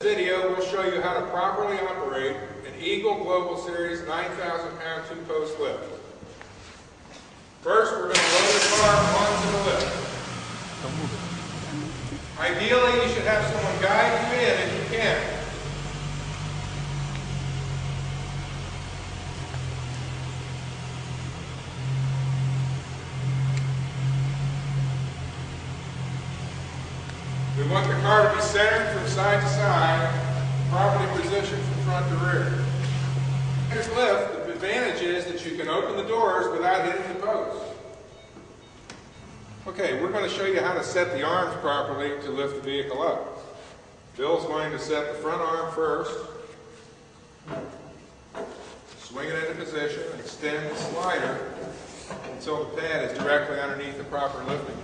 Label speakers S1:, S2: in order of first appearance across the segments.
S1: video, we'll show you how to properly operate an Eagle Global Series 9,000-pound two-post lift. First, we're going to load the car onto the lift. Ideally, you should have someone guide you in if you can. We want the car to be centered from side to side, properly positioned from front to rear. This lift, the advantage is that you can open the doors without hitting the posts. Okay, we're going to show you how to set the arms properly to lift the vehicle up. Bill's going to set the front arm first, swing it into position, and extend the slider until the pad is directly underneath the proper lifting point.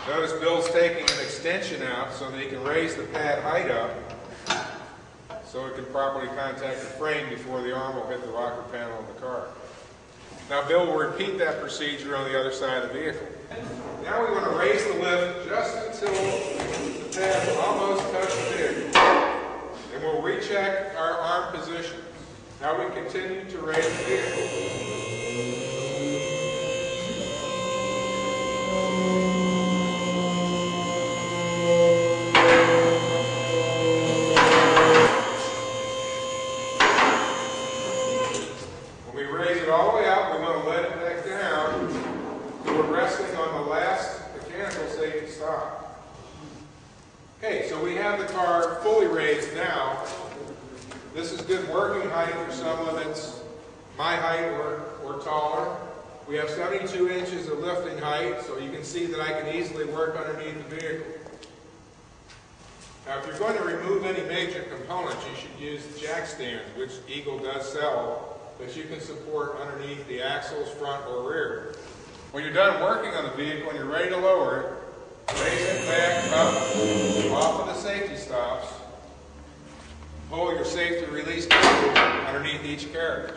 S1: Notice Bill's taking an extension out so that he can raise the pad height up so it can properly contact the frame before the arm will hit the rocker panel of the car. Now Bill will repeat that procedure on the other side of the vehicle. Now we want to raise the lift just until the pad will almost touch the vehicle. And we'll recheck our arm position. Now we continue to raise the vehicle. All the way up, we want to let it back down so we're resting on the last mechanical safety stop. Okay, so we have the car fully raised now. This is good working height for someone that's my height or taller. We have 72 inches of lifting height, so you can see that I can easily work underneath the vehicle. Now, if you're going to remove any major components, you should use jack stands, which Eagle does sell, that you can support underneath the axles, front or rear. When you're done working on the vehicle and you're ready to lower it, raise it back up off of the safety stops. Pull your safety release cable underneath each carriage.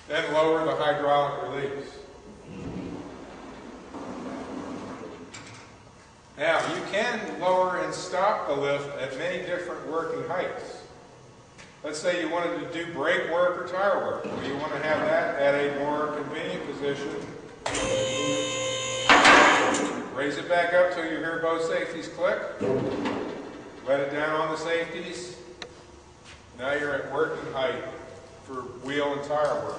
S1: Then lower the hydraulic release. Now, you can lower and stop the lift at many different working heights. Let's say you wanted to do brake work or tire work. Well, you want to have that at a more convenient position. Raise it back up till you hear both safeties click. Let it down on the safeties. Now you're at working height for wheel and tire work.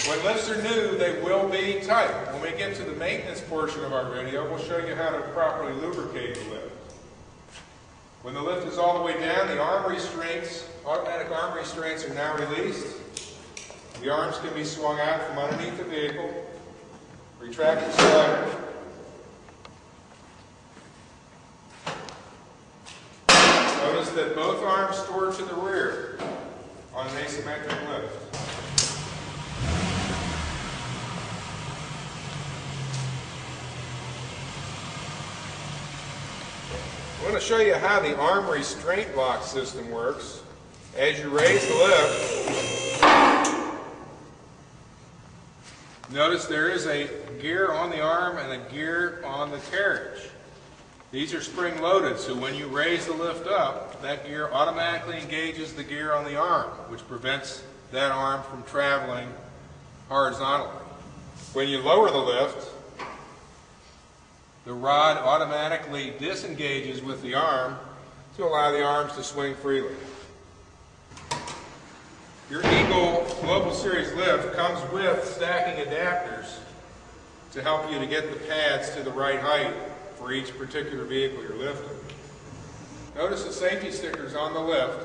S1: When lifts are new, they will be tight. When we get to the maintenance portion of our video, we'll show you how to properly lubricate the lift. When the lift is all the way down, the arm restraints, automatic arm restraints are now released. The arms can be swung out from underneath the vehicle. Retract the slider. Notice that both arms store to the rear on an asymmetric lift. I want to show you how the arm restraint lock system works. As you raise the lift, notice there is a gear on the arm and a gear on the carriage. These are spring loaded, so when you raise the lift up, that gear automatically engages the gear on the arm, which prevents that arm from traveling horizontally. When you lower the lift, the rod automatically disengages with the arm to allow the arms to swing freely. Your Eagle Global Series lift comes with stacking adapters to help you to get the pads to the right height for each particular vehicle you're lifting. Notice the safety stickers on the lift.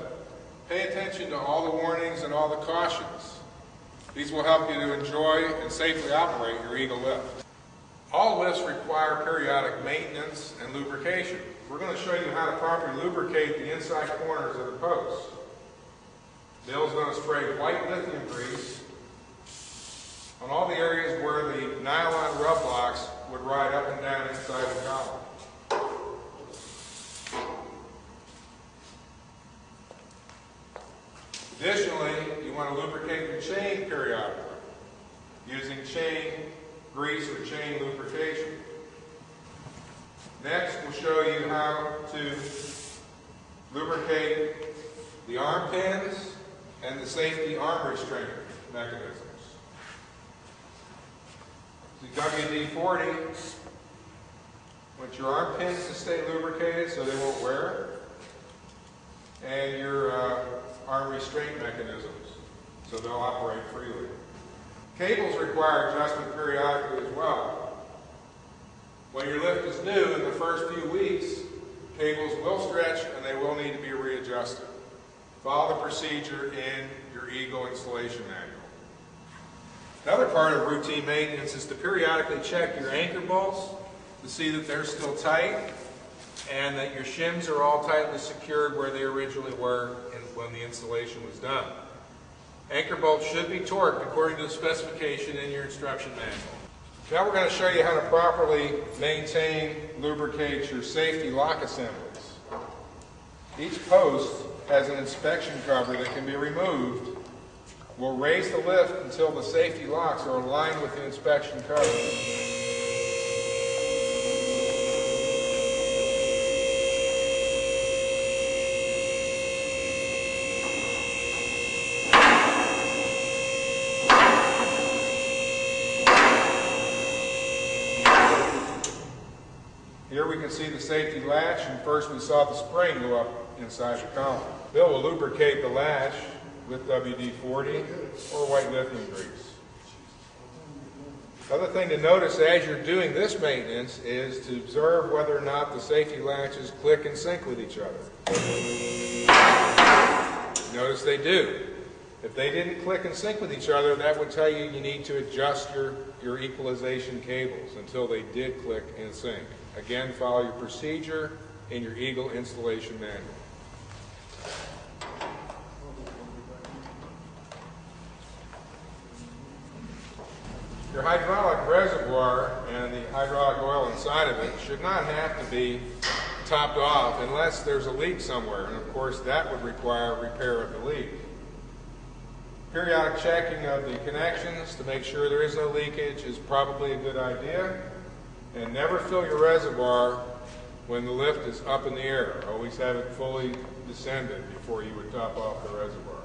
S1: Pay attention to all the warnings and all the cautions. These will help you to enjoy and safely operate your Eagle lift. All lifts require periodic maintenance and lubrication. We're going to show you how to properly lubricate the inside corners of the posts. Bill's going to spray white lithium grease on all the areas where the nylon rub blocks would ride up and down inside the column. Additionally, you want to lubricate your chain periodically using chain grease or chain lubrication. Next, we'll show you how to lubricate the arm pins and the safety arm restraint mechanisms. The WD-40 wants your arm pins to stay lubricated so they won't wear, and your arm restraint mechanisms so they'll operate freely. Cables require adjustment periodically as well. When your lift is new in the first few weeks, cables will stretch and they will need to be readjusted. Follow the procedure in your Eagle installation manual. Another part of routine maintenance is to periodically check your anchor bolts to see that they're still tight and that your shims are all tightly secured where they originally were when the installation was done. Anchor bolts should be torqued according to the specification in your instruction manual. Now we're going to show you how to properly maintain, lubricate your safety lock assemblies. Each post has an inspection cover that can be removed. We'll raise the lift until the safety locks are aligned with the inspection cover. Here we can see the safety latch, and first we saw the spring go up inside the column. Bill will lubricate the latch with WD-40 or white lithium grease. The other thing to notice as you're doing this maintenance is to observe whether or not the safety latches click and sync with each other. Notice they do. If they didn't click and sync with each other, that would tell you you need to adjust your equalization cables until they did click and sync. Again, follow your procedure in your Eagle installation manual. Your hydraulic reservoir and the hydraulic oil inside of it should not have to be topped off unless there's a leak somewhere, and of course that would require repair of the leak. Periodic checking of the connections to make sure there is no leakage is probably a good idea. And never fill your reservoir when the lift is up in the air. Always have it fully descended before you would top off the reservoir.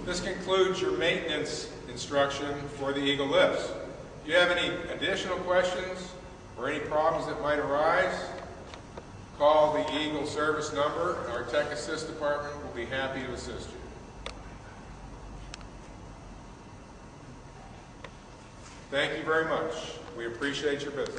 S1: This concludes your maintenance instruction for the Eagle lifts. If you have any additional questions or any problems that might arise, call the Eagle service number. Our Tech Assist department will be happy to assist you. Thank you very much. We appreciate your business.